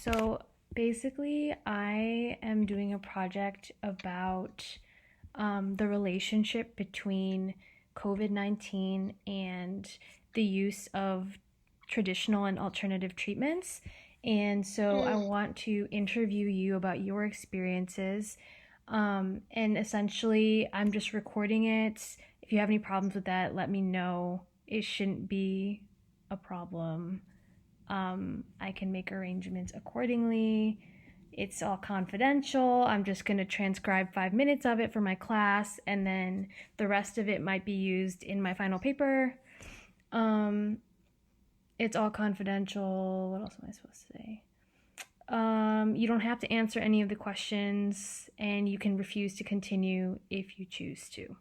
So basically, I am doing a project about the relationship between COVID-19 and the use of traditional and alternative treatments. And so I Mm, want to interview you about your experiences. And essentially, I'm just recording it. If you have any problems with that, let me know. It shouldn't be a problem. I can make arrangements accordingly. It's all confidential. I'm just going to transcribe 5 minutes of it for my class, and then the rest of it might be used in my final paper. Um, it's all confidential. What else am I supposed to say? You don't have to answer any of the questions, and you can refuse to continue if you choose to.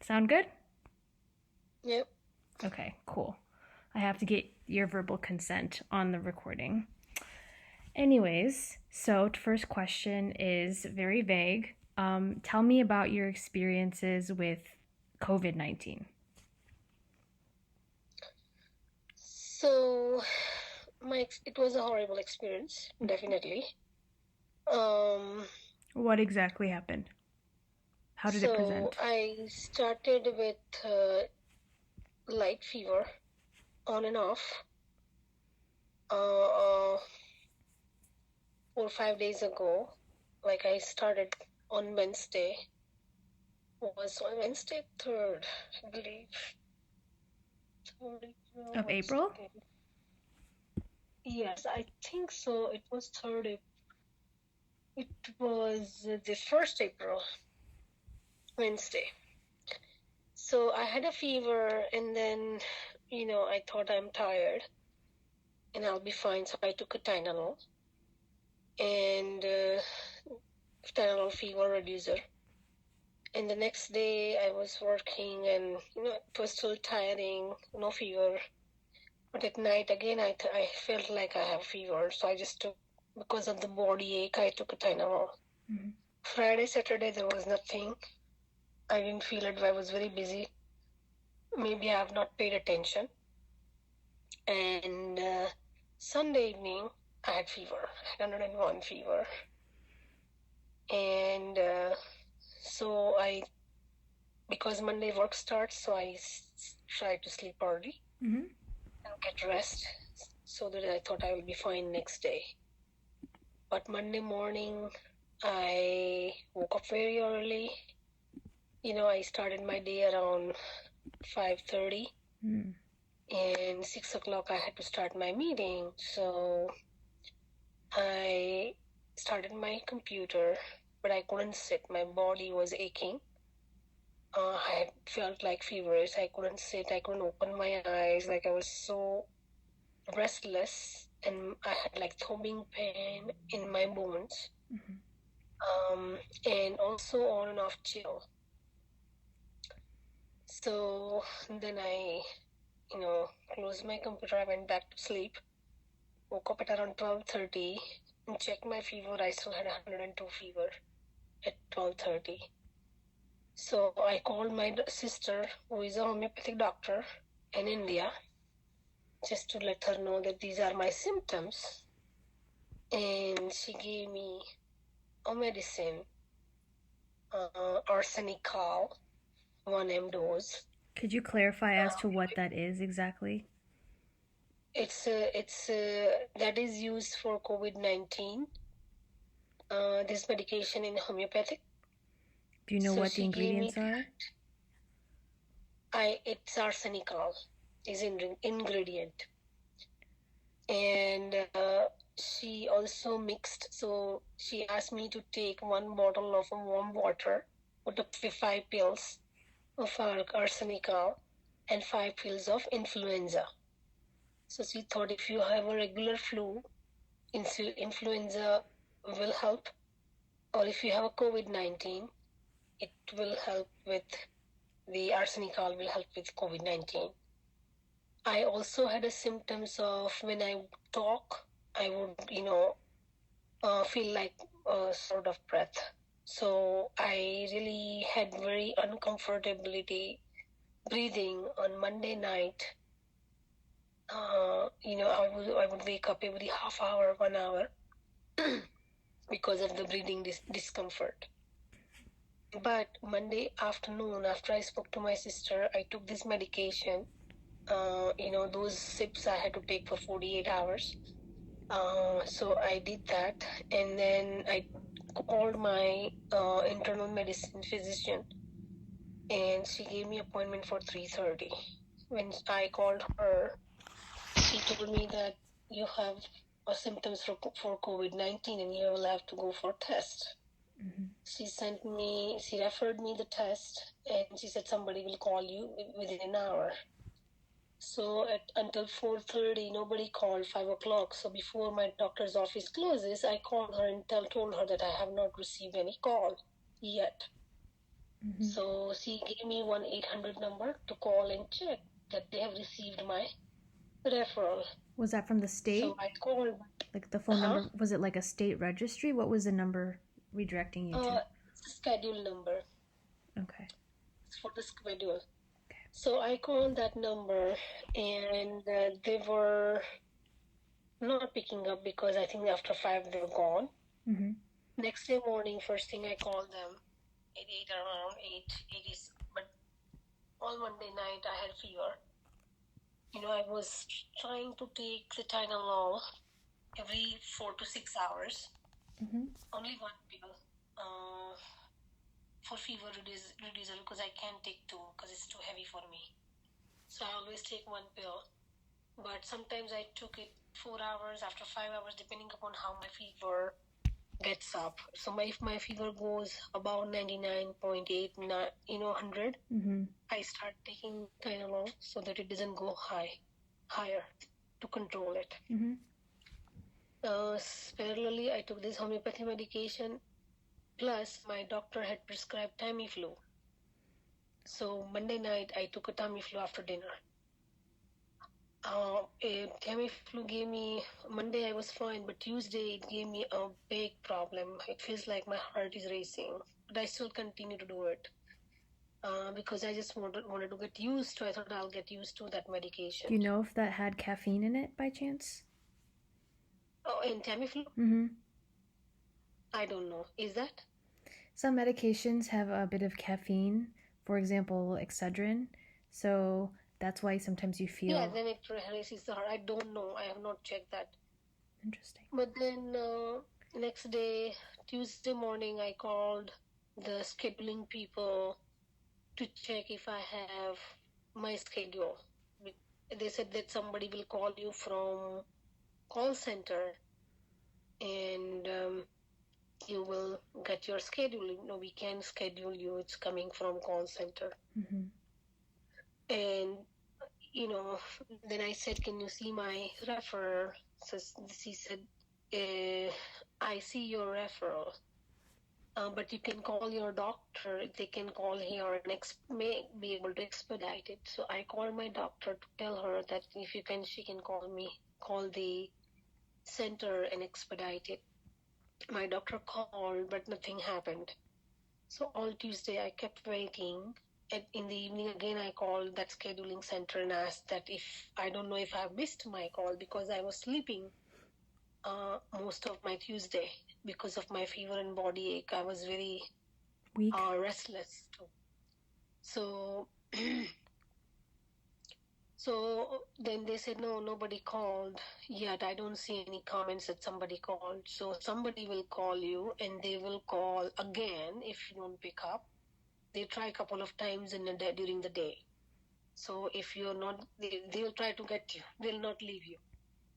Sound good? yep. Okay, cool. I have to get your verbal consent on the recording. Anyways, so first question is very vague. Tell me about your experiences with COVID-19. So, it was a horrible experience, definitely. Um, What exactly happened? How did it so present? I started with light fever on and off 4 or 5 days ago. Like I started on Wednesday. Was on Wednesday 3rd, I believe. 3rd, Of one April? second. Yes, I think so. It was 3rd. It was the 1st April, Wednesday. So I had a fever, and then, I thought I'm tired and I'll be fine. So I took a Tylenol and Tylenol fever reducer. And the next day I was working, and it was still tiring, no fever. But at night again, I felt like I have fever, so I just took, because of the body ache, I took a Tylenol. Mm-hmm. Friday, Saturday, there was nothing. I didn't feel it. I was very busy. Maybe I have not paid attention. And Sunday evening, I had fever. I had 101 fever. And so because Monday work starts, so I try to sleep early Mm-hmm. and get rest so that I thought I will be fine next day. But Monday morning, I woke up very early. I started my day around 5:30. Mm-hmm. And 6 o'clock I had to start my meeting. So I started my computer, but I couldn't sit. My body was aching. I felt like feverish. I couldn't sit. I couldn't open my eyes. Like I was so restless, and I had like throbbing pain in my bones. And also on and off chill. So then I, closed my computer. I went back to sleep. Woke up at around 12:30 and checked my fever. I still had 102 fever at 12:30. So I called my sister, who is a homeopathic doctor in India, just to let her know that these are my symptoms. And she gave me a medicine, arsenical, 1 m dose. Could you clarify as to what that is exactly? It's that is used for COVID-19. This medication in homeopathic. Do you know So what the she gave me ingredients are? it's arsenical is in ingredient, and she also mixed. So she asked me to take 1 bottle of warm water, put up 5 pills of arsenical and 5 pills of influenza. So she thought if you have a regular flu, influenza will help, or if you have a COVID-19, it will help with the arsenical will help with COVID-19. I also had a symptoms of when I talk, I would, feel like a sort of breath. So I really had very uncomfortability breathing on Monday night. I would wake up every half hour, 1 hour because of the breathing discomfort. But Monday afternoon, after I spoke to my sister, I took this medication. Those sips I had to take for 48 hours. So I did that, and then I called my internal medicine physician, and she gave me appointment for 3:30. When I called her, she told me that you have symptoms for COVID-19 and you will have to go for a test. Mm-hmm. She referred me the test, and she said somebody will call you within an hour. So until 4:30, nobody called. 5 o'clock. So before my doctor's office closes, I called her and told her that I have not received any call yet. Mm-hmm. So she gave me 1-800 number to call and check that they have received my referral. Was that from the state? So I called. Like the phone number, was it like a state registry? What was the number redirecting you to? It's a schedule number. Okay. It's for the schedule. Okay. So I called that number, and they were not picking up because I think after 5 they were gone. Mm-hmm. Next day morning, first thing I called them at around 8, but all Monday night I had fever. I was trying to take the Tylenol every 4 to 6 hours. Mm-hmm. Only one pill for fever reducer because I can't take two because it's too heavy for me. So I always take one pill. But sometimes I took it 4 hours, after 5 hours, depending upon how my fever gets up. So if my fever goes about 99.8, 100, Mm-hmm. I start taking Tylenol so that it doesn't go higher to control it. Mm-hmm. Parallelly, I took this homeopathy medication, plus my doctor had prescribed Tamiflu. So Monday night, I took a Tamiflu after dinner. Tamiflu gave me, Monday I was fine, but Tuesday it gave me a big problem. It feels like my heart is racing, but I still continue to do it because I just wanted to get used to. I thought I'll get used to that medication. Do you know if that had caffeine in it by chance? Oh, in Tamiflu? Mm-hmm. I don't know. Is that? Some medications have a bit of caffeine, for example, Excedrin. So that's why sometimes you feel... Yeah, then it raises the heart. I don't know. I have not checked that. Interesting. But then next day, Tuesday morning, I called the scheduling people to check if I have my schedule. They said that somebody will call you from call center and you will get your schedule. We can schedule you. It's coming from call center. Mm-hmm. And, then I said, can you see my referral? So she said, I see your referral. But you can call your doctor. They can call here and may be able to expedite it. So I called my doctor to tell her that if she can call the center and expedite it. My doctor called, but nothing happened. So all Tuesday I kept waiting. And in the evening again, I called that scheduling center and asked that I don't know if I missed my call because I was sleeping most of my Tuesday because of my fever and body ache. I was very weak, restless too. So, so then they said, no, nobody called yet. I don't see any comments that somebody called. So somebody will call you and they will call again if you don't pick up. They try a couple of times during the day. So if you're not, they'll try to get you. They'll not leave you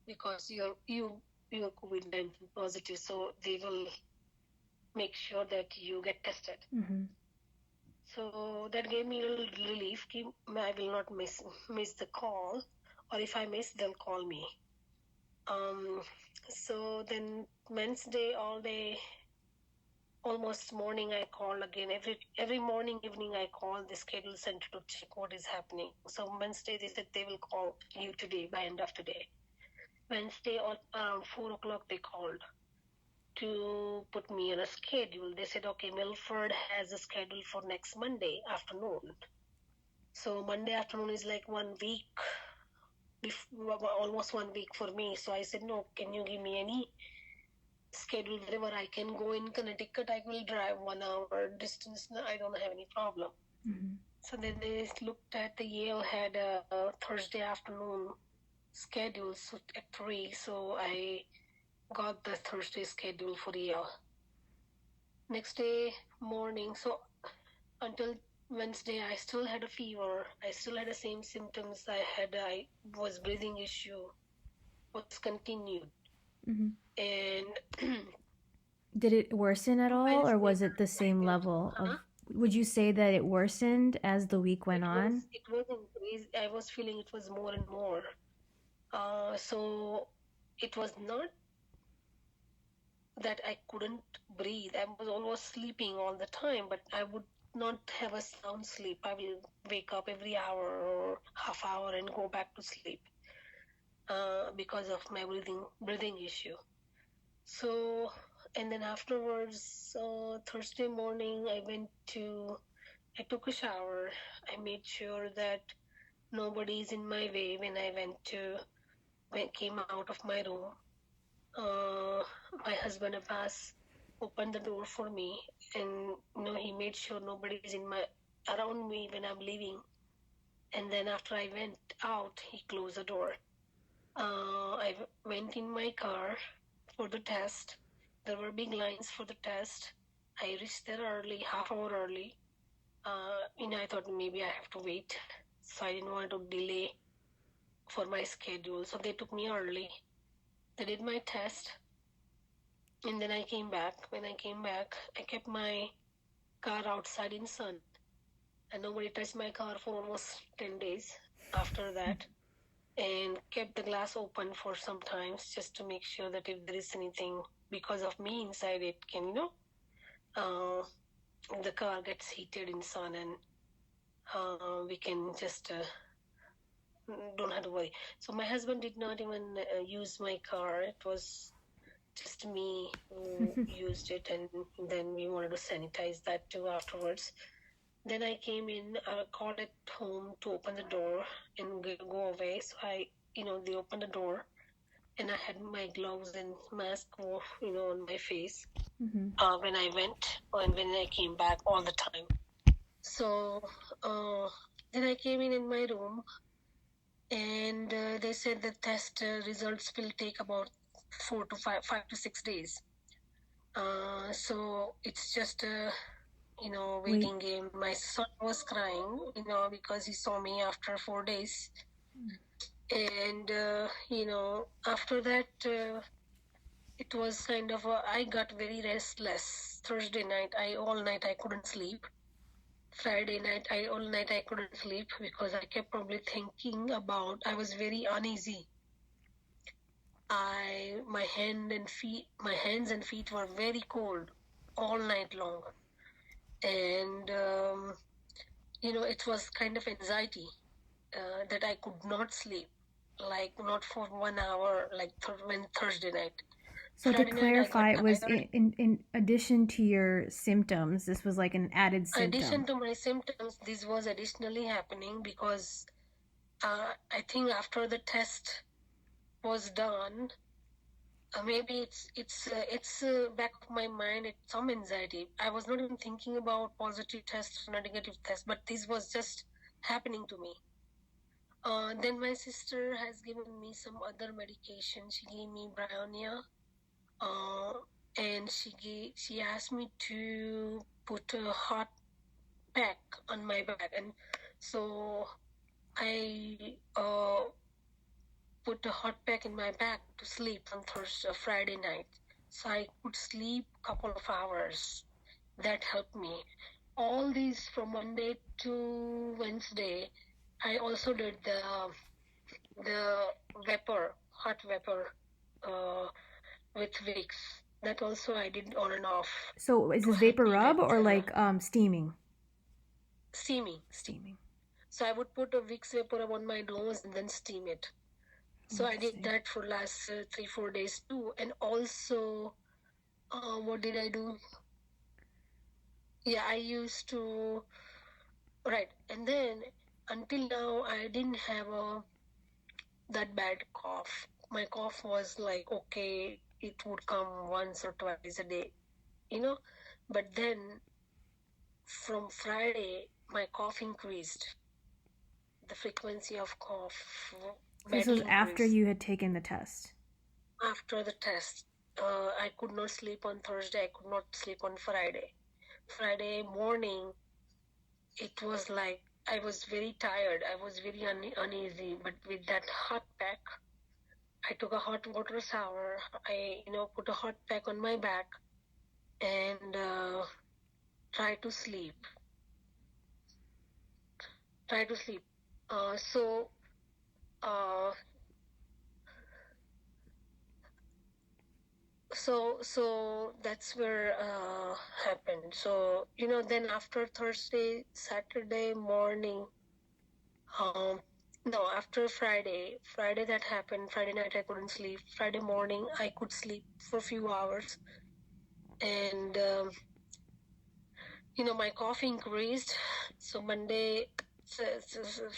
because you're COVID-19 positive. So they will make sure that you get tested. Mm-hmm. So that gave me a little relief. I will not miss the call, or if I miss, they'll call me. So then Wednesday all day, almost morning, I call again. Every morning, evening, I call the schedule center to check what is happening. So Wednesday, they said they will call you today, by end of today. Wednesday, around 4 o'clock, they called to put me on a schedule. They said, okay, Milford has a schedule for next Monday afternoon. So Monday afternoon is like 1 week almost 1 week for me. So I said, no, can you give me any schedule wherever I can go in Connecticut? I will drive 1 hour distance. I don't have any problem. Mm-hmm. So then they looked at the Yale had a Thursday afternoon schedule at 3. So I got the Thursday schedule for Yale. Next day morning, so until Wednesday, I still had a fever. I still had the same symptoms I was breathing issue was continued. Mm-hmm. And Did it worsen at all, or was it the same level of? Would you say that it worsened as the week went on? It was increased. I was feeling it was more and more. So it was not that I couldn't breathe. I was almost sleeping all the time, but I would not have a sound sleep. I will wake up every hour or half hour and go back to sleep because of my breathing issue. So, and then afterwards, Thursday morning, I took a shower. I made sure that nobody is in my way when I came out of my room. My husband Abbas opened the door for me, and he made sure nobody is around me when I'm leaving. And then after I went out, he closed the door. I went in my car for the test. There were big lines for the test. I reached there early, half hour early. I thought maybe I have to wait, so I didn't want to delay for my schedule. So they took me early. They did my test, and then I came back. When I came back, I kept my car outside in sun, and nobody touched my car for almost 10 days after that, and kept the glass open for some times just to make sure that if there is anything because of me inside it can, the car gets heated in sun, and we can just don't have to worry. So my husband did not even use my car. It was just me who used it, and then we wanted to sanitize that too afterwards. Then I came in, called at home to open the door and go away. So they opened the door, and I had my gloves and mask, on my face when I went and when I came back all the time. So then I came in my room, and they said the test results will take about 5 to 6 days. So it's just a waiting game. My son was crying, because he saw me after 4 days. And, after that, it was kind of, I got very restless. Thursday night, all night I couldn't sleep. Friday night, all night I couldn't sleep because I kept probably thinking I was very uneasy. My hands and feet were very cold all night long. And, it was kind of anxiety that I could not sleep, like not for 1 hour, like when Thursday night. So to clarify, it was in addition to your symptoms, this was like an added symptom. In addition to my symptoms, this was additionally happening because I think after the test was done, maybe it's back of my mind, it's some anxiety. I was not even thinking about positive tests or negative tests, but this was just happening to me. Then my sister has given me some other medication. She gave me Bryonia, and she asked me to put a hot pack on my back, and so I put a hot pack in my back to sleep on Friday night, so I could sleep a couple of hours. That helped me. All these from Monday to Wednesday. I also did the hot vapor with Vicks. That also I did on and off. So is this vapor rub or like steaming? Steaming. So I would put a Vicks vapor rub on my nose and then steam it. So I did that for last 3-4 days too. And also, what did I do? Yeah, I used to, right. And then until now, I didn't have that bad cough. My cough was like, okay, it would come once or twice a day, but then from Friday, my cough increased. The frequency of cough This was badly after increased. you had taken the test. After the test, I could not sleep on Thursday. I could not sleep on Friday. Friday morning, it was like I was very tired. I was very uneasy. But with that hot pack, I took a hot water shower. I, put a hot pack on my back and tried to sleep. Try to sleep. So uh, so that's where happened. So then after Thursday, Saturday morning, no, after Friday that happened. Friday night I couldn't sleep. Friday morning I could sleep for a few hours, and my cough increased. So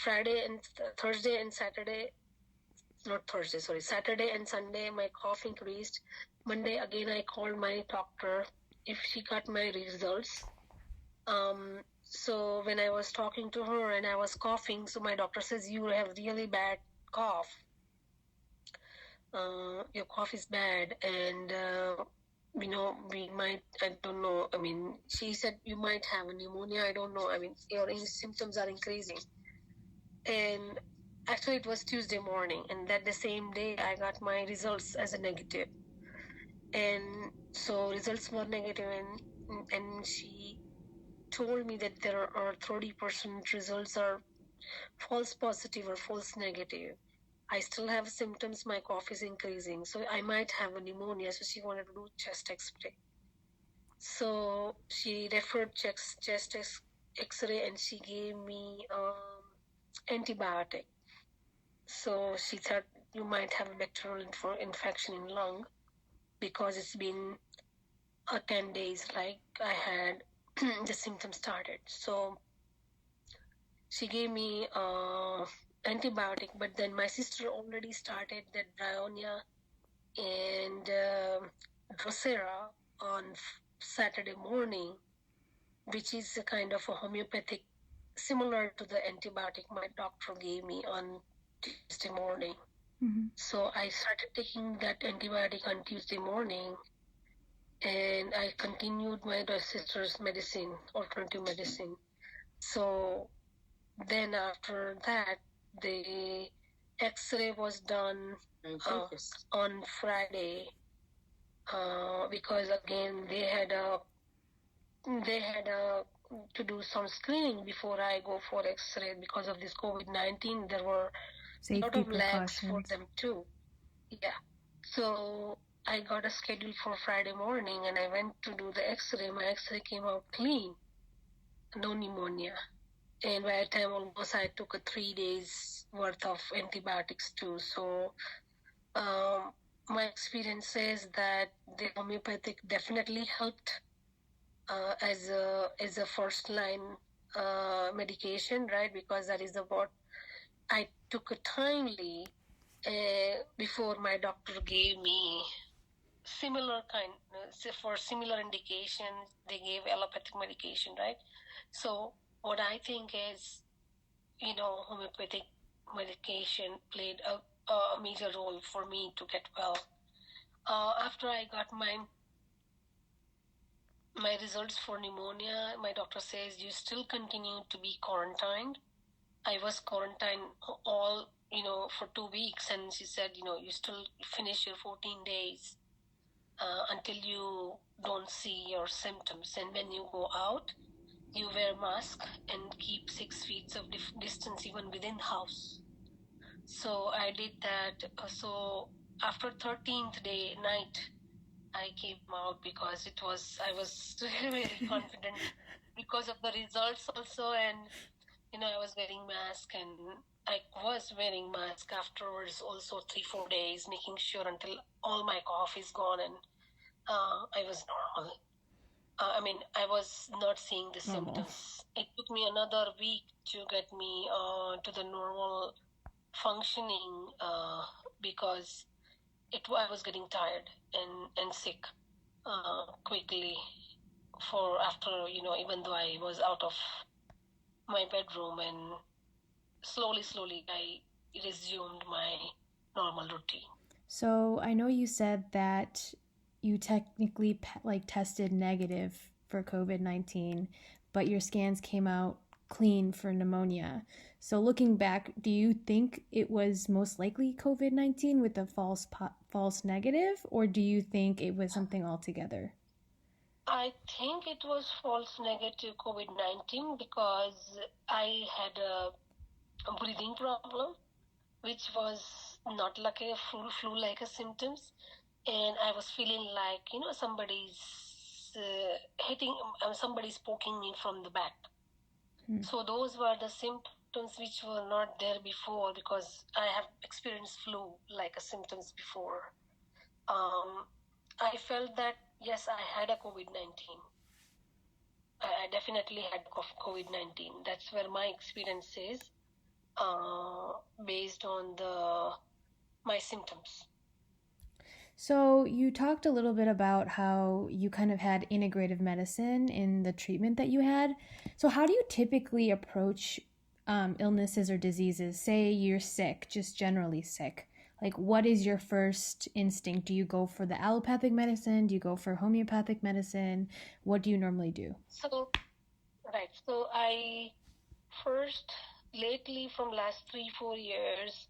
Friday and Thursday and Saturday, not Thursday, sorry, Saturday and Sunday, my cough increased. Monday again I called my doctor if she got my results. So when I was talking to her and I was coughing, so my doctor says, you have really bad cough. Your cough is bad, and we might, I don't know, I mean, she said you might have a pneumonia, I don't know, I mean, your symptoms are increasing. And actually it was Tuesday morning, and that the same day I got my results as a negative. And so results were negative, and she told me that there are 30% results are false positive or false negative. I still have symptoms, my cough is increasing, so I might have a pneumonia. So she wanted to do chest x-ray. So she referred chest x-ray, and she gave me antibiotic. So she thought you might have a bacterial infection in lung, because it's been 10 days like I had the symptoms started. So she gave me antibiotic, but then my sister already started that bryonia and Drosera on Saturday morning, which is a kind of a homeopathic, similar to the antibiotic my doctor gave me on Tuesday morning. Mm-hmm. So I started taking that antibiotic on Tuesday morning, and I continued my sister's medicine, alternative medicine. So then after that, the X-ray was done on Friday, because again they had to do some screening before I go for X-ray because of this COVID-19. There were a lot Safety of labs for precautions. them too. Yeah. So I got a schedule for Friday morning, and I went to do the X-ray. My X-ray came out clean, no pneumonia. And by the time almost I took a 3 days worth of antibiotics too. So my experience says that the homeopathic definitely helped as a first line medication, right? Because that is what I took timely before my doctor gave me similar kind for similar indications. They gave allopathic medication, right? So what I think is, homeopathic medication played a major role for me to get well. After I got my results for pneumonia, my doctor says you still continue to be quarantined. I was quarantined all, for 2 weeks, and she said, you still finish your 14 days until you don't see your symptoms. And when you go out, you wear mask and keep 6 feet of distance even within the house. So I did that. So after 13th day night, I came out because I was very confident because of the results also. And, I was wearing mask, and I was wearing mask afterwards also 3-4 days, making sure until all my cough is gone, and I was normal. I was not seeing the symptoms. It took me another week to get me to the normal functioning because I was getting tired and sick quickly after, even though I was out of my bedroom, and slowly I resumed my normal routine. So I know you said that you technically tested negative for COVID-19, but your scans came out clean for pneumonia. So looking back, do you think it was most likely COVID-19 with a false negative, or do you think it was something altogether? I think it was false negative COVID-19 because I had a breathing problem, which was not like a flu like a symptoms, and I was feeling like somebody's hitting, somebody's poking me from the back. So those were the symptoms which were not there before, because I have experienced flu like a symptoms before. I felt that yes, I had a COVID-19. I definitely had COVID-19. That's where my experience is based on my symptoms. So you talked a little bit about how you kind of had integrative medicine in the treatment that you had. So how do you typically approach illnesses or diseases? Say you're sick, just generally sick. Like, what is your first instinct? Do you go for the allopathic medicine? Do you go for homeopathic medicine? What do you normally do? So, right. So I first, lately from last 3-4 years,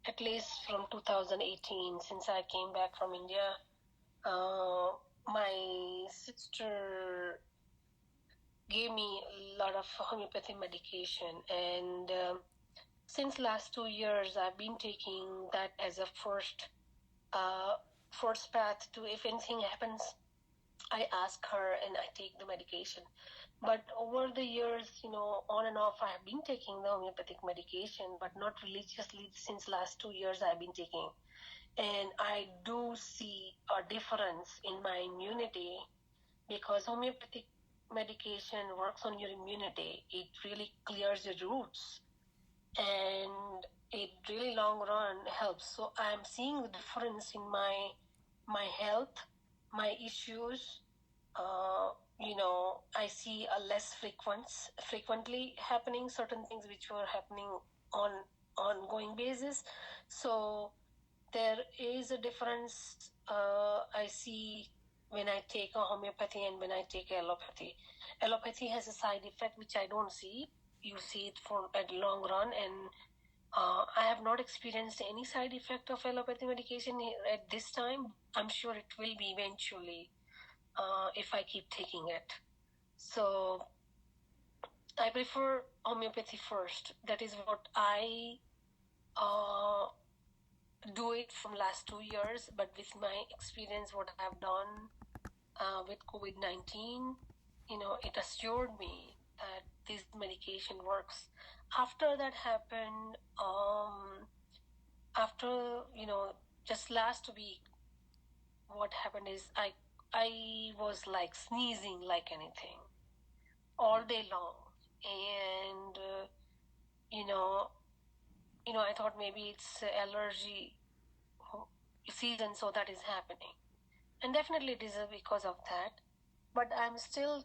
at least from 2018, since I came back from India, my sister gave me a lot of homeopathy medication, and since last 2 years I've been taking that as a first path to, if anything happens, I ask her and I take the medication. But over the years, on and off, I have been taking the homeopathic medication, but not religiously. Since last 2 years I've been taking, and I do see a difference in my immunity, because homeopathic medication works on your immunity. It really clears your roots, and it really long run helps. So I'm seeing the difference in my health, my issues. I see a less frequently happening certain things which were happening on ongoing basis. So there is a difference I see when I take a homeopathy and when I take allopathy. Allopathy has a side effect which I don't see. You see it for at long run, and I have not experienced any side effect of allopathy medication at this time. I'm sure it will be eventually if I keep taking it. So I prefer homeopathy first. That is what I do it from last 2 years. But with my experience, what I have done with COVID-19, it assured me that this medication works. After that happened, after just last week, what happened is I was like sneezing like anything all day long, and I thought maybe it's allergy season, so that is happening, and definitely it is because of that. But I'm still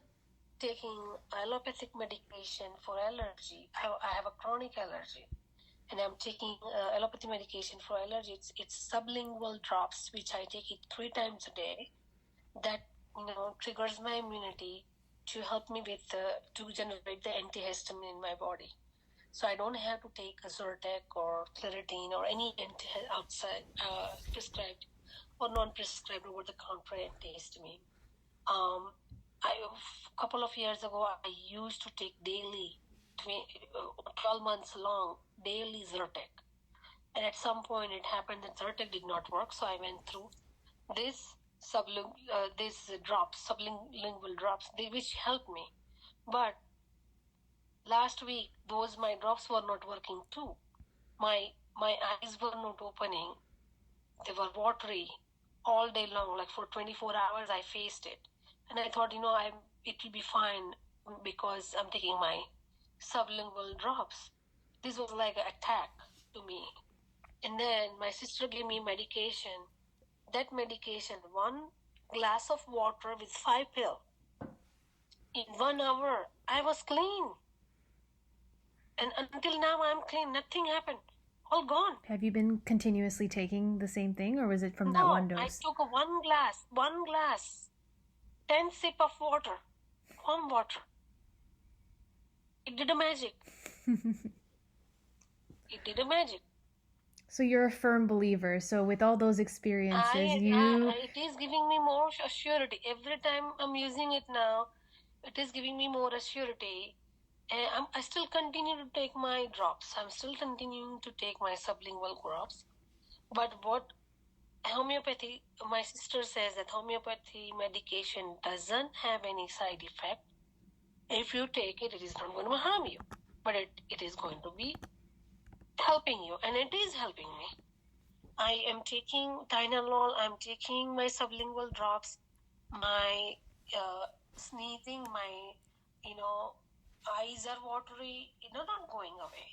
taking allopathic medication for allergy. I have a chronic allergy, and I'm taking allopathy medication for allergy. It's sublingual drops, which I take it 3 times a day. That triggers my immunity to help me with to generate the antihistamine in my body. So I don't have to take a Zyrtec or Claritine or any outside prescribed or non-prescribed over-the-counter antihistamine. A couple of years ago, I used to take daily, 12 months long, daily Zyrtec. And at some point it happened that Zyrtec did not work, so I went through this sublingual drops, which helped me. But last week, my drops were not working too. My eyes were not opening. They were watery all day long, like for 24 hours. I faced it, and I thought, it will be fine because I'm taking my sublingual drops. This was like an attack. to me. And then my sister gave me medication. That medication, 1 glass of water with 5 pills. In 1 hour, I was clean. And until now, I'm clean. Nothing happened. All gone. Have you been continuously taking the same thing, or was it from that No, one I dose? took 1 glass, 10 sip of water, warm water. It did a magic. It did a magic. So you're a firm believer. So with all those experiences, It is giving me more assurity. Every time I'm using it now, it is giving me more assurity. And I still continue to take my drops. I'm still continuing to take my sublingual drops. But what homeopathy, my sister says that homeopathy medication doesn't have any side effect. If you take it, it is not going to harm you. But it is going to be helping you. And it is helping me. I am taking Tylenol, I'm taking my sublingual drops, my sneezing, my, eyes are watery, not going away,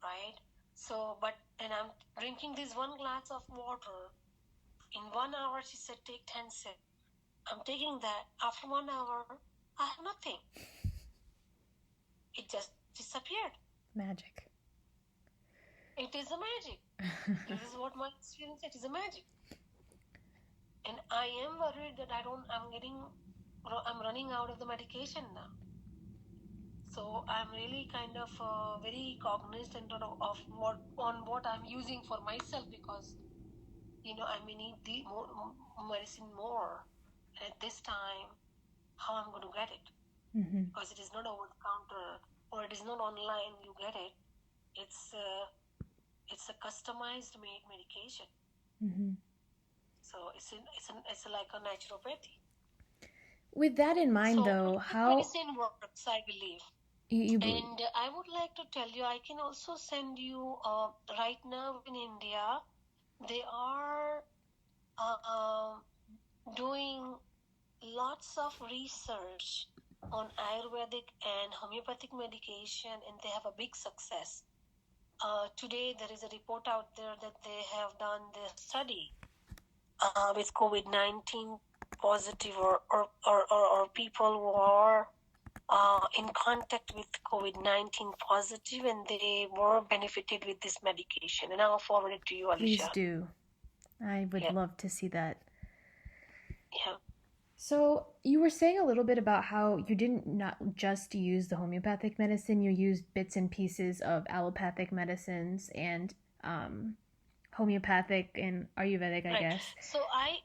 right? So, and I'm drinking this 1 glass of water. In 1 hour, she said, take 10 sips. I'm taking that. After 1 hour, I have nothing. It just disappeared. magic. It is a magic. This is what my experience, it is a magic. And I am worried that I'm running out of the medication now. So I'm really kind of very cognizant of what I'm using for myself, because I may need the medicine more. And at this time, how I'm going to get it? Because it is not over the counter, or it is not online. You get it. It's a customized made medication. So it's like a naturopathy. With that in mind, though, how medicine works, I believe. And I would like to tell you, I can also send you right now in India, they are doing lots of research on Ayurvedic and homeopathic medication, and they have a big success. Today, there is a report out there that they have done the study with COVID-19 positive or people who are in contact with COVID-19 positive, and they were benefited with this medication. And I'll forward it to you, Alicia. Please do. I would love to see that. Yeah. So you were saying a little bit about how you didn't not just use the homeopathic medicine, you used bits and pieces of allopathic medicines and homeopathic and Ayurvedic, I guess. So I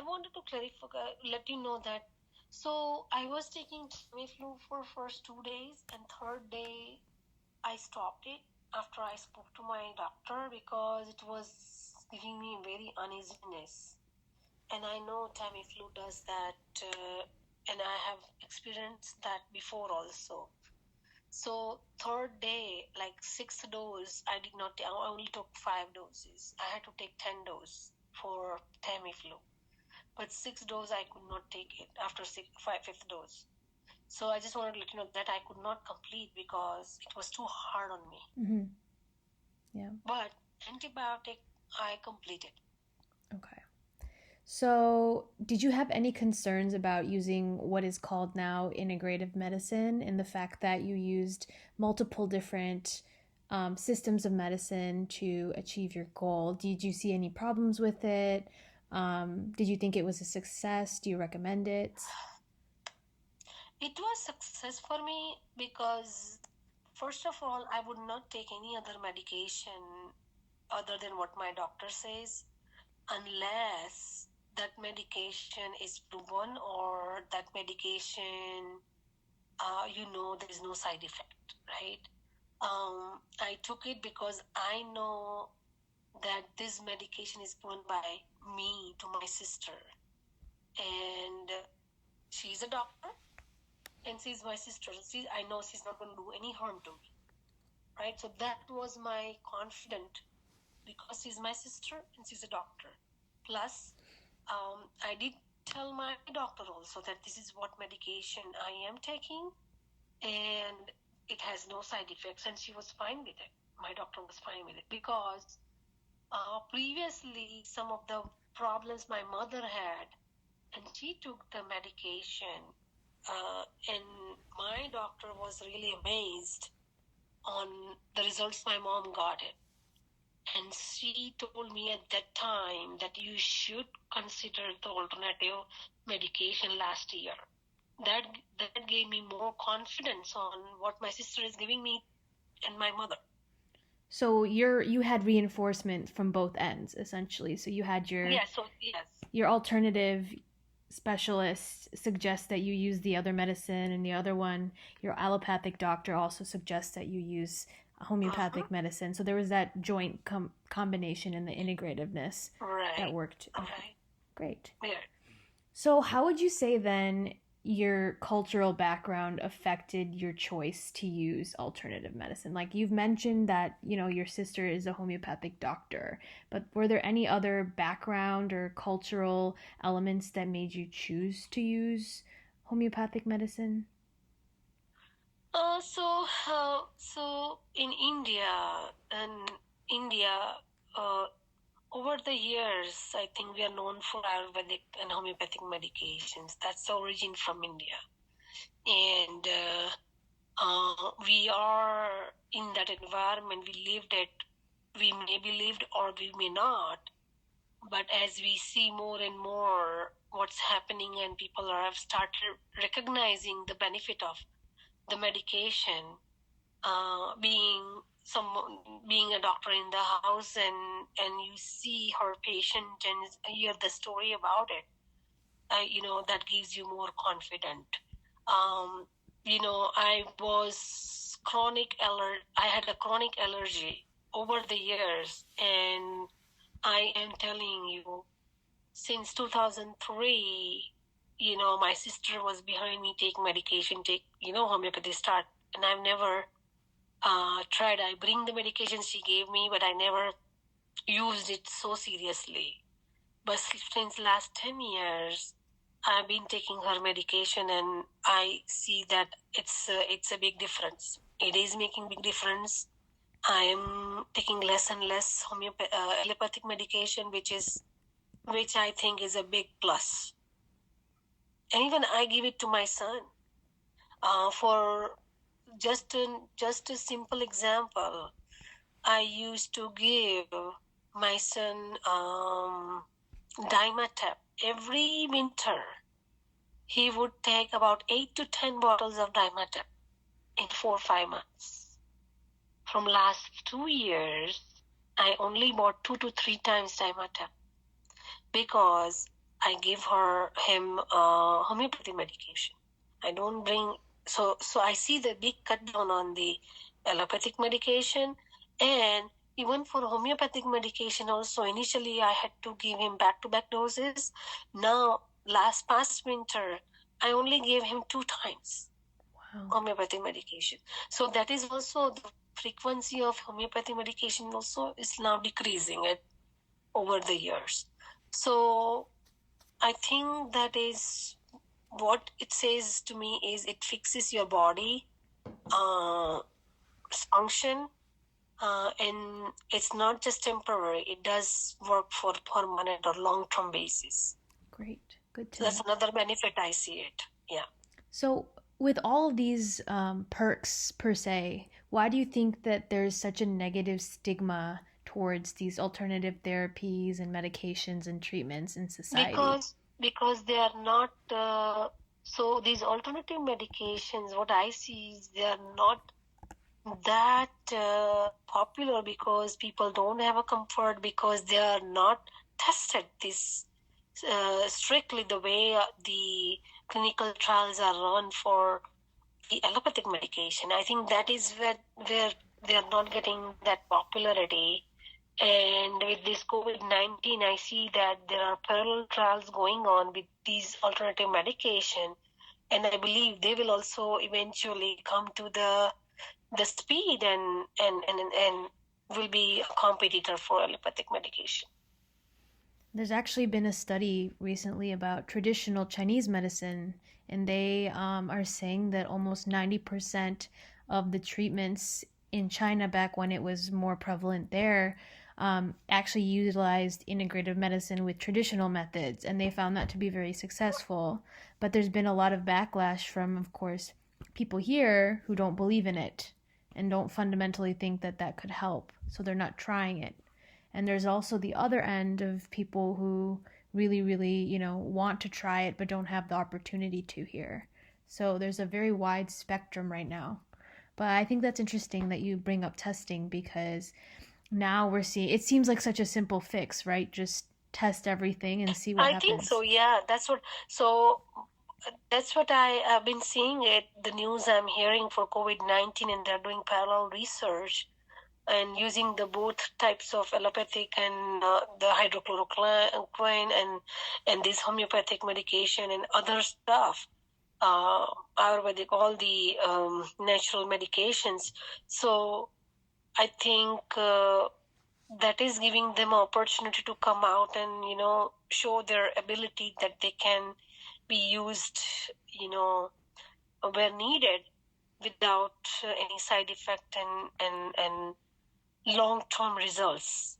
wanted to clarify, let you know that. So I was taking Tamiflu for first 2 days, and third day I stopped it after I spoke to my doctor, because it was giving me very uneasiness. And I know Tamiflu does that, and I have experienced that before also. So third day, like 6th dose, I did not. I only took 5 doses. I had to take 10 doses for Tamiflu, but 6th dose I could not take it after 5th dose. So I just wanted to let you know that I could not complete because it was too hard on me. Yeah. But antibiotic, I completed. Okay. So, did you have any concerns about using what is called now integrative medicine, and the fact that you used multiple different systems of medicine to achieve your goal? Did you see any problems with it? Did you think it was a success? Do you recommend it? It was success for me because, first of all, I would not take any other medication other than what my doctor says, unless that medication is proven, or that medication, there is no side effect, right? I took it because I know that this medication is given by me to my sister, and she's a doctor, and she's my sister. I know she's not going to do any harm to me, right? So that was my confidence, because she's my sister and she's a doctor. Plus, I did tell my doctor also that this is what medication I am taking, and it has no side effects, and she was fine with it. my doctor was fine with it, because previously some of the problems my mother had, and she took the medication, and my doctor was really amazed on the results my mom got it. And she told me at that time that you should consider the alternative medication last year. That gave me more confidence on what my sister is giving me and my mother. So you had reinforcement from both ends, essentially. So you had Yes. your alternative specialist suggest that you use the other medicine, and the other one, your allopathic doctor, also suggests that you use homeopathic medicine. So there was that joint combination and the integrativeness that worked. Okay. Great. Yeah. So how would you say then your cultural background affected your choice to use alternative medicine? Like you've mentioned that, your sister is a homeopathic doctor, but were there any other background or cultural elements that made you choose to use homeopathic medicine? So in India, uh, over the years, I think we are known for Ayurvedic and homeopathic medications. That's the origin from India. And we are in that environment. We lived it. We may be lived or we may not. But as we see more and more what's happening, and people have started recognizing the benefit of the medication, being a doctor in the house, and you see her patient and hear the story about it, that gives you more confident. I had a chronic allergy over the years, and I am telling you, since 2003, my sister was behind me, take medication, homeopathy start, and I've never tried. I bring the medication she gave me, but I never used it so seriously. But since last 10 years, I've been taking her medication, and I see that it's a big difference. It is making big difference. I am taking less and less allopathic medication, which I think is a big plus. And even I give it to my son. For just a simple example, I used to give my son Dimetap every winter. He would take about 8 to 10 bottles of Dimetap in 4 or 5 months. From last 2 years, I only bought 2 to 3 times Dimetap, because I give him homeopathy medication. I don't bring, so I see the big cut down on the allopathic medication. And even for homeopathic medication also, initially I had to give him back-to-back doses. Now, past winter, I only gave him 2 times. Wow. Homeopathic medication. So that is also, the frequency of homeopathy medication also is now decreasing over the years. So I think that is what it says to me, is it fixes your body function, and it's not just temporary. It does work for permanent or long-term basis. Great. Good to know. That's another benefit I see it. Yeah. So with all of these perks per se, why do you think that there's such a negative stigma towards these alternative therapies and medications and treatments in society? Because they are not, so these alternative medications, what I see is they are not that popular, because people don't have a comfort, because they are not tested this strictly the way the clinical trials are run for the allopathic medication. I think that is where they are not getting that popularity. And with this COVID-19, I see that there are parallel trials going on with these alternative medication, and I believe they will also eventually come to the speed and will be a competitor for allopathic medication. There's actually been a study recently about traditional Chinese medicine, and they are saying that almost 90% of the treatments in China back when it was more prevalent there actually utilized integrative medicine with traditional methods, and they found that to be very successful. But there's been a lot of backlash from, of course, people here who don't believe in it and don't fundamentally think that that could help, so they're not trying it. And there's also the other end of people who really, really, want to try it but don't have the opportunity to here. So there's a very wide spectrum right now. But I think that's interesting that you bring up testing, because now we're seeing it seems like such a simple fix, right? Just test everything and see what I happens. think so, yeah. That's what I have been seeing it, the news I'm hearing for COVID-19, and they're doing parallel research and using the both types of allopathic and the hydrochloroquine and this homeopathic medication and other stuff, Ayurvedic, all the natural medications. So I think that is giving them an opportunity to come out and, show their ability that they can be used, where needed without any side effect and long-term results,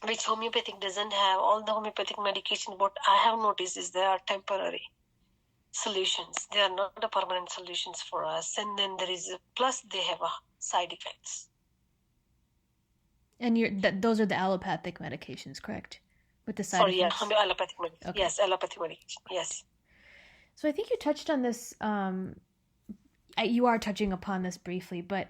which homeopathic doesn't have. All the homeopathic medication, what I have noticed is they are temporary solutions. They are not the permanent solutions for us. And then plus they have side effects. And those are the allopathic medications, correct? With the side effects? Sorry, yeah, allopathic medication. Okay. Yes, allopathic medication, yes. So I think you touched on this, you are touching upon this briefly, but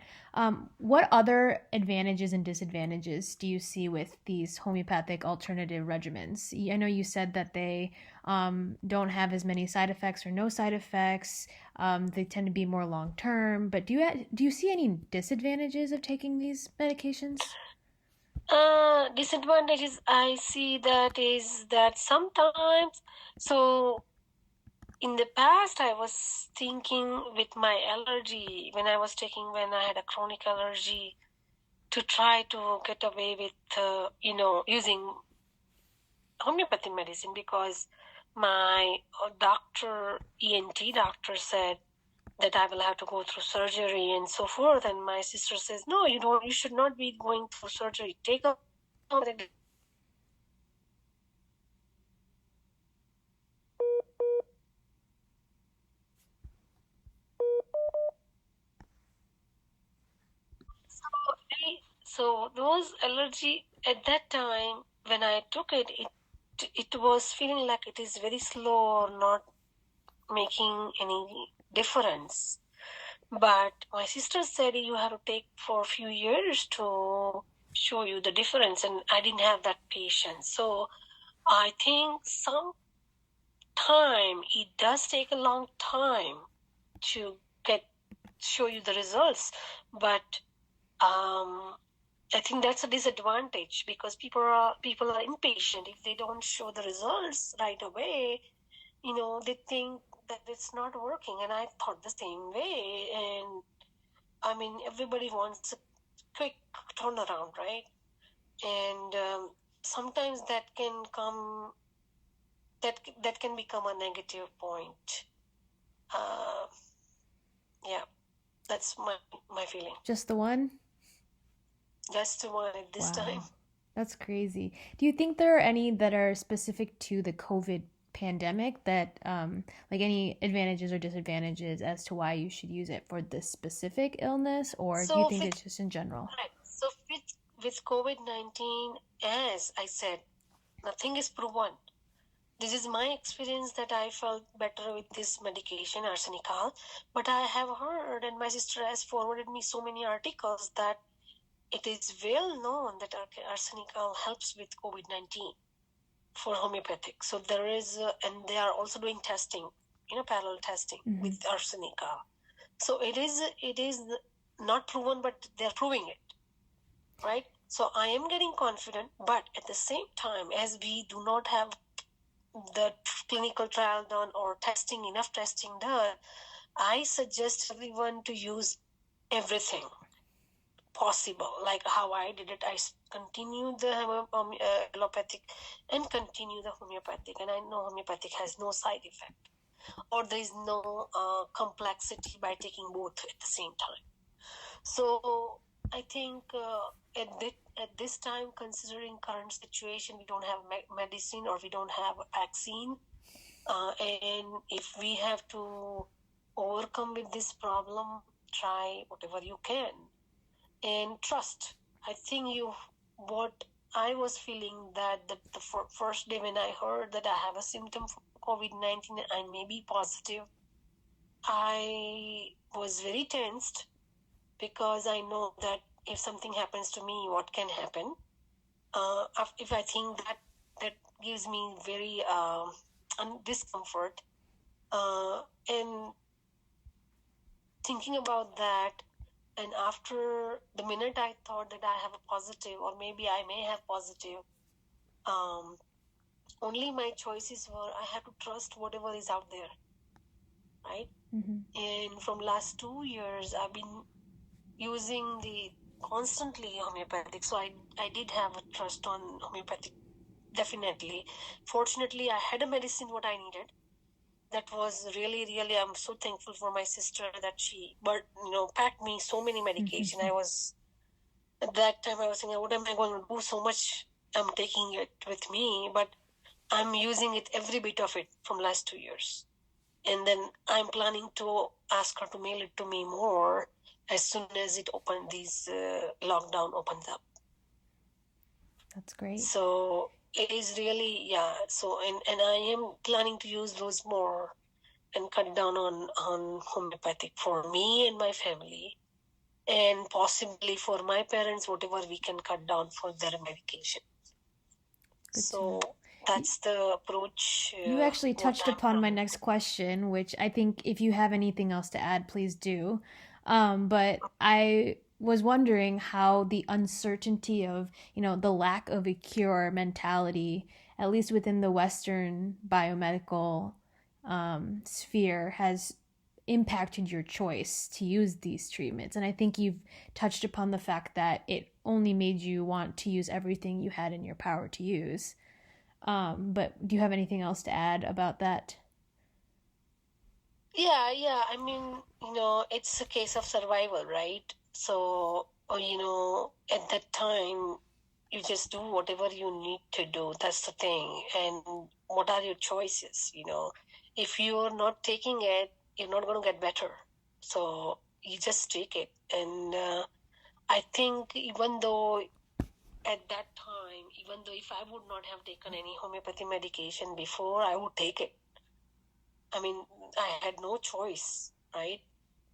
what other advantages and disadvantages do you see with these homeopathic alternative regimens? I know you said that they don't have as many side effects or no side effects. They tend to be more long-term, but do you see any disadvantages of taking these medications? Disadvantages I see that is that sometimes, so in the past, I was thinking with my allergy, when I had a chronic allergy, to try to get away with, using homeopathy medicine, because my ENT doctor said that I will have to go through surgery and so forth. And my sister says, no, you should not be going through surgery. Take a So those allergy at that time when I took it, it was feeling like it is very slow or not making any difference. But my sister said you have to take for a few years to show you the difference, and I didn't have that patience. So I think it does take a long time to show you the results, but I think that's a disadvantage, because people are impatient. If they don't show the results right away, they think that it's not working. And I thought the same way. And I mean, everybody wants a quick turnaround, right? And sometimes that can become a negative point. Yeah, that's my feeling. Just the one? Just the one at this time. That's crazy. Do you think there are any that are specific to the COVID pandemic that, like any advantages or disadvantages as to why you should use it for this specific illness, or do you think it's just in general? Right. So with COVID-19, as I said, nothing is proven. This is my experience, that I felt better with this medication, arsenical. But I have heard, and my sister has forwarded me so many articles, that it is well known that arsenical helps with COVID-19 for homeopathic. So there is, and they are also doing testing, parallel testing with arsenical. So it is not proven, but they're proving it, right? So I am getting confident, but at the same time, as we do not have the clinical trial done or enough testing done, I suggest everyone to use everything possible, like how I did it. I continue the allopathic and continue the homeopathic, and I know homeopathic has no side effect, or there is no complexity by taking both at the same time. So I think at this time, considering current situation, we don't have medicine or we don't have a vaccine. And if we have to overcome with this problem, try whatever you can and trust. I think what I was feeling that the first day when I heard that I have a symptom for COVID-19, I may be positive, I was very tensed because I know that if something happens to me, what can happen? If I think that gives me very discomfort. And thinking about that, and after the minute I thought that I have a positive, or maybe I may have positive, only my choices were I have to trust whatever is out there, right? And from last 2 years, I've been using the constantly homeopathic. So I did have a trust on homeopathic, definitely. Fortunately, I had a medicine what I needed. That was really, really, I'm so thankful for my sister that she, packed me so many medication. I was, at that time I was thinking, what am I going to do? So much I'm taking it with me, but I'm using it, every bit of it from last 2 years. And then I'm planning to ask her to mail it to me more as soon as these lockdown opens up. That's great. So it is really, yeah. So, and I am planning to use those more and cut down on homeopathic for me and my family, and possibly for my parents, whatever we can cut down for their medication. Good so that's the approach. You actually touched upon my next question, which I think if you have anything else to add, please do. But I was wondering how the uncertainty of, the lack of a cure mentality, at least within the Western biomedical sphere, has impacted your choice to use these treatments. And I think you've touched upon the fact that it only made you want to use everything you had in your power to use. But do you have anything else to add about that? Yeah. I mean, it's a case of survival, right? So, at that time, you just do whatever you need to do. That's the thing. And what are your choices? If you're not taking it, you're not going to get better. So you just take it. And I think even though at that time, even though if I would not have taken any homeopathy medication before, I would take it. I mean, I had no choice, right?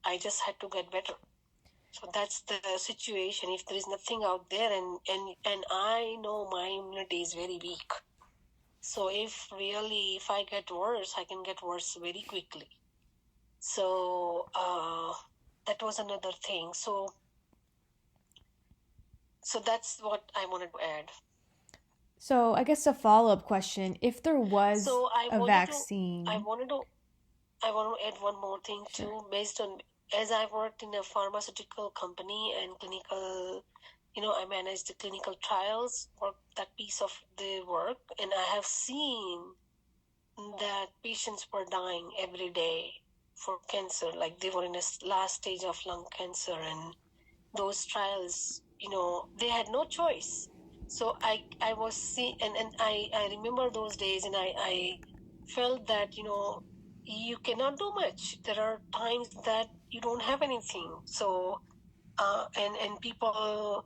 I just had to get better. So that's the situation. If there is nothing out there, and I know my immunity is very weak. So if I get worse, I can get worse very quickly. So that was another thing. So that's what I wanted to add. So I guess a follow-up question: if there was a vaccine, I want to add one more thing too, based on, as I worked in a pharmaceutical company and clinical, I managed the clinical trials for that piece of the work, and I have seen that patients were dying every day for cancer, like they were in a last stage of lung cancer, and those trials, they had no choice. So I was seeing, and I remember those days, and I felt that, you cannot do much. There are times that you don't have anything. So, and people,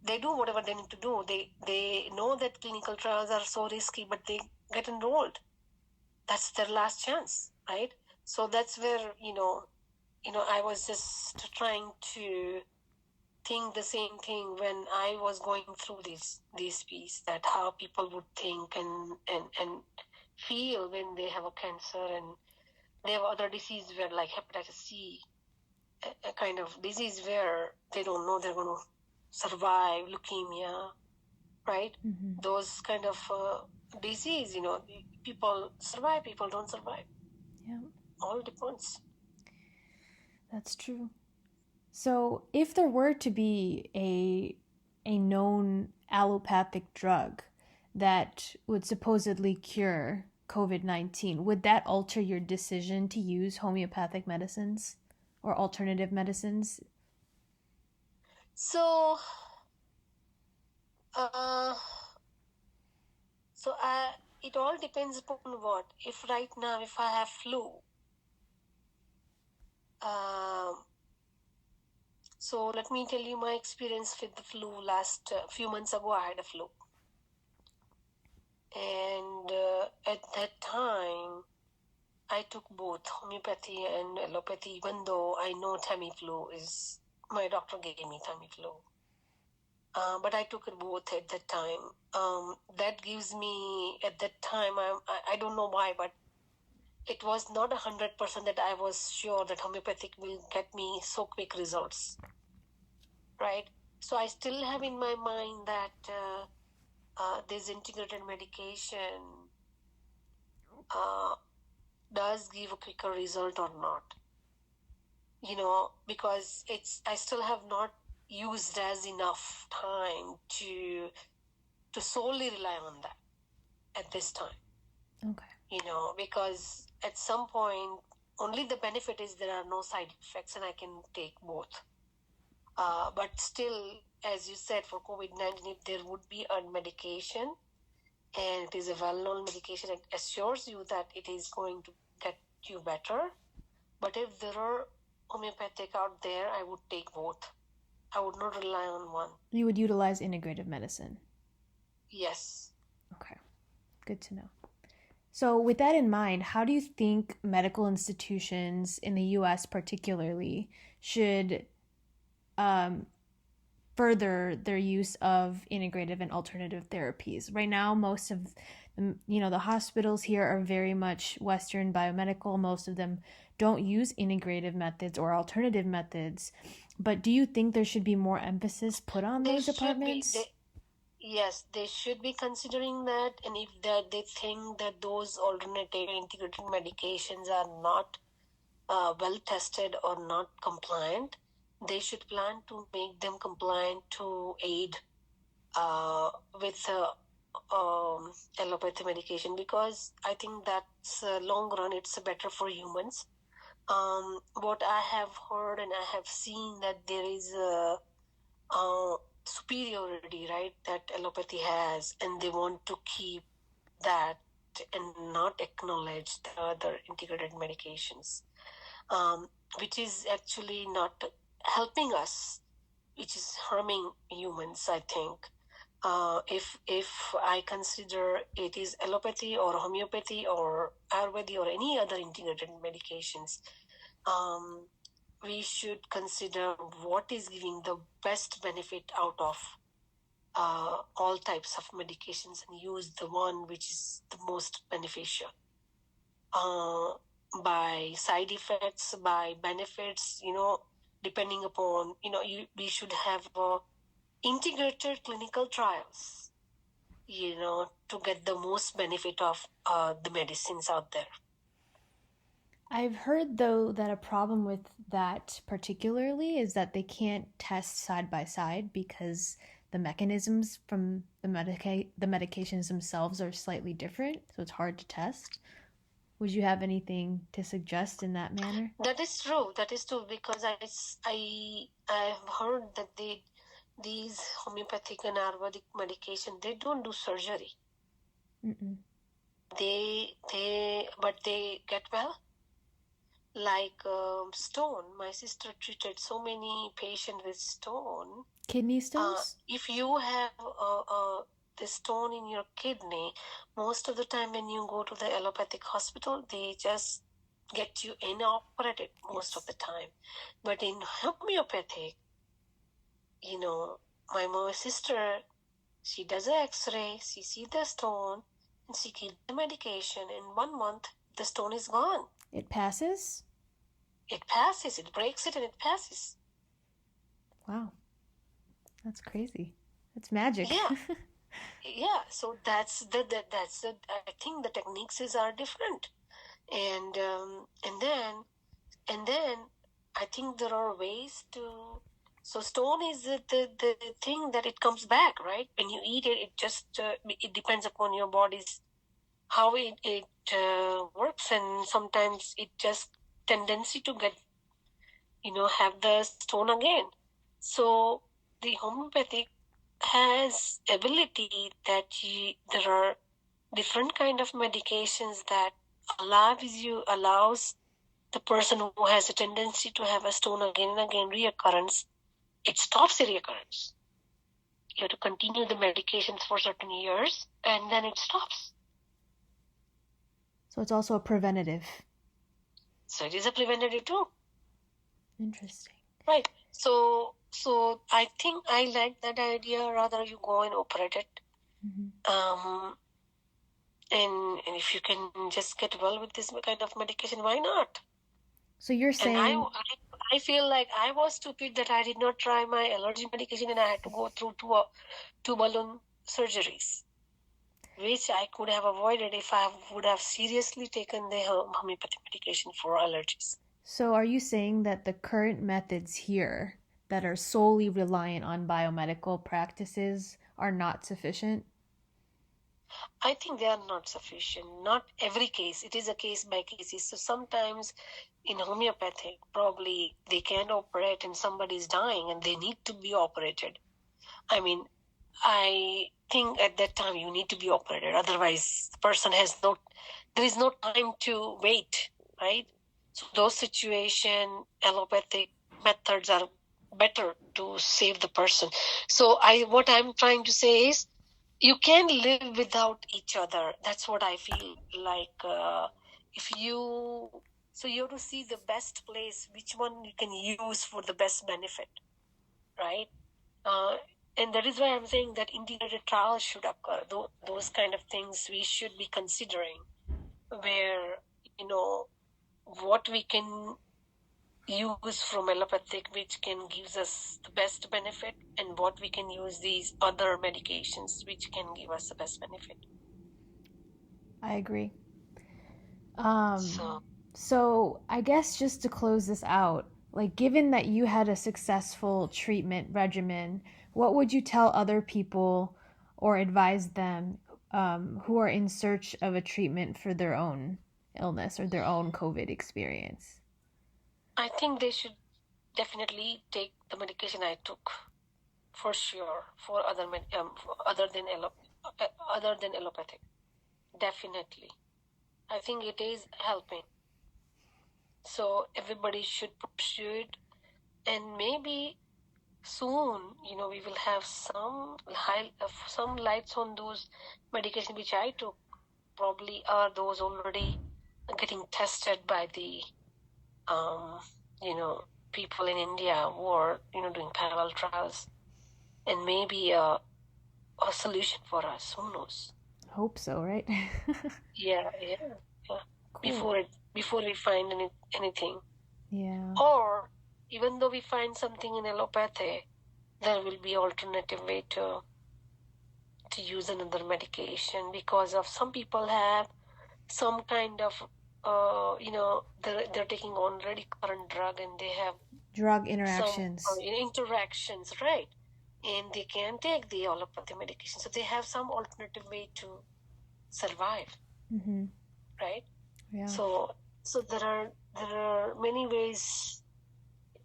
they do whatever they need to do. They know that clinical trials are so risky, but they get enrolled. That's their last chance, right? So that's where, I was just trying to think the same thing when I was going through this piece, that how people would think and feel when they have a cancer, and they have other diseases where, like hepatitis C, a kind of disease where they don't know they're going to survive, leukemia, right? Mm-hmm. Those kind of disease, people survive, people don't survive. Yeah. All depends. That's true. So if there were to be a known allopathic drug that would supposedly cure COVID-19, would that alter your decision to use homeopathic medicines or alternative medicines? So, it all depends upon what. If right now, if I have flu, so let me tell you my experience with the flu. Last few months ago, I had a flu. And at that time, I took both homeopathy and allopathy, even though I know Tamiflu is, my doctor gave me Tamiflu. But I took it both at that time. That gives me, at that time, I don't know why, but it was not 100% that I was sure that homeopathic will get me so quick results, right? So I still have in my mind that this integrated medication does give a quicker result or not. Because I still have not used as enough time to solely rely on that at this time. Okay. Because at some point, only the benefit is there are no side effects and I can take both. But still, as you said, for COVID-19, if there would be a medication and it is a well-known medication, it assures you that it is going to get you better. But if there are homeopathic out there, I would take both. I would not rely on one. You would utilize integrative medicine? Yes. Okay, good to know. So with that in mind, how do you think medical institutions in the US particularly should further their use of integrative and alternative therapies? Right now, most of the hospitals here are very much Western biomedical. Most of them don't use integrative methods or alternative methods. But do you think there should be more emphasis put on those departments? Yes, they should be considering that. And if they think that those alternative integrated medications are not well tested or not compliant, they should plan to make them compliant to aid with allopathy medication, because I think that's long run, it's better for humans. What I have heard and I have seen that there is a superiority, right, that allopathy has, and they want to keep that and not acknowledge the other integrated medications, which is actually not helping us, which is harming humans, I think. If I consider it is allopathy or homeopathy or Ayurveda or any other integrated medications, we should consider what is giving the best benefit out of all types of medications and use the one which is the most beneficial. By side effects, by benefits, depending upon, we should have integrated clinical trials, to get the most benefit of the medicines out there. I've heard, though, that a problem with that particularly is that they can't test side by side because the mechanisms from the medications themselves are slightly different, so it's hard to test. Would you have anything to suggest in that manner? That is true. That is true, because I have heard that these homeopathic and Ayurvedic medication, they don't do surgery. Mm-mm. But they get well. Like stone, my sister treated so many patients with stone. Kidney stones? If you have the stone in your kidney, most of the time when you go to the allopathic hospital, they just get you inoperated most of the time. But in homeopathic, my sister, she does an x-ray, she sees the stone, and she gives the medication. In 1 month, the stone is gone. It passes? It passes. It breaks it and it passes. Wow. That's crazy. That's magic. Yeah. Yeah. So that's the I think the techniques are different. And then I think there are ways to. So stone is the thing that it comes back, right? When you eat it, it just it depends upon your body's how it works, and sometimes it just tendency to get have the stone again. So the homeopathic has ability that there are different kind of medications that allows the person who has a tendency to have a stone again and again reoccurrence, it stops the reoccurrence. You have to continue the medications for certain years and then it stops. So it's also a preventative. So it is a preventative too. Interesting. Right. So I think I like that idea. Rather you go and operate it. Mm-hmm. And if you can just get well with this kind of medication, why not? So you're saying... And I feel like I was stupid that I did not try my allergy medication and I had to go through two balloon surgeries, which I could have avoided if I would have seriously taken the homeopathic medication for allergies. So are you saying that the current methods here that are solely reliant on biomedical practices are not sufficient? I think they are not sufficient. Not every case. It is a case by case. So sometimes in homeopathic, probably they can't operate and somebody is dying and they need to be operated. I mean, I think at that time you need to be operated. Otherwise, the person there is no time to wait, right? So those situation, allopathic methods are better to save the person. So what I'm trying to say is, you can live without each other. That's what I feel like. You have to see the best place, which one you can use for the best benefit, right? And that is why I'm saying that integrated trials should occur. Those kind of things we should be considering, where what we can use from allopathic which can gives us the best benefit, and what we can use these other medications which can give us the best benefit. I agree. So I guess just to close this out, like, given that you had a successful treatment regimen, what would you tell other people or advise them who are in search of a treatment for their own illness or their own COVID experience? I think they should definitely take the medication I took, for sure, for other than allopathic. Definitely, I think it is helping. So everybody should pursue it, and maybe soon, we will have some lights on those medication which I took. Probably are those already getting tested by the people in India who are doing parallel trials, and maybe a solution for us. Who knows? Hope so, right? Yeah. Cool. Before we find anything. Yeah. Or even though we find something in allopathy, there will be alternative way to use another medication, because of some people have some kind of they're taking already current drug and they have Drug interactions. some interactions, right? And they can take the allopathy medication, so they have some alternative way to survive. Mm-hmm. Right? Yeah. So there are many ways.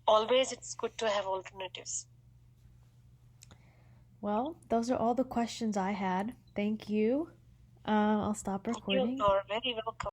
Always it's good to have alternatives. Well, those are all the questions I had. Thank you. I'll stop recording. You're very welcome.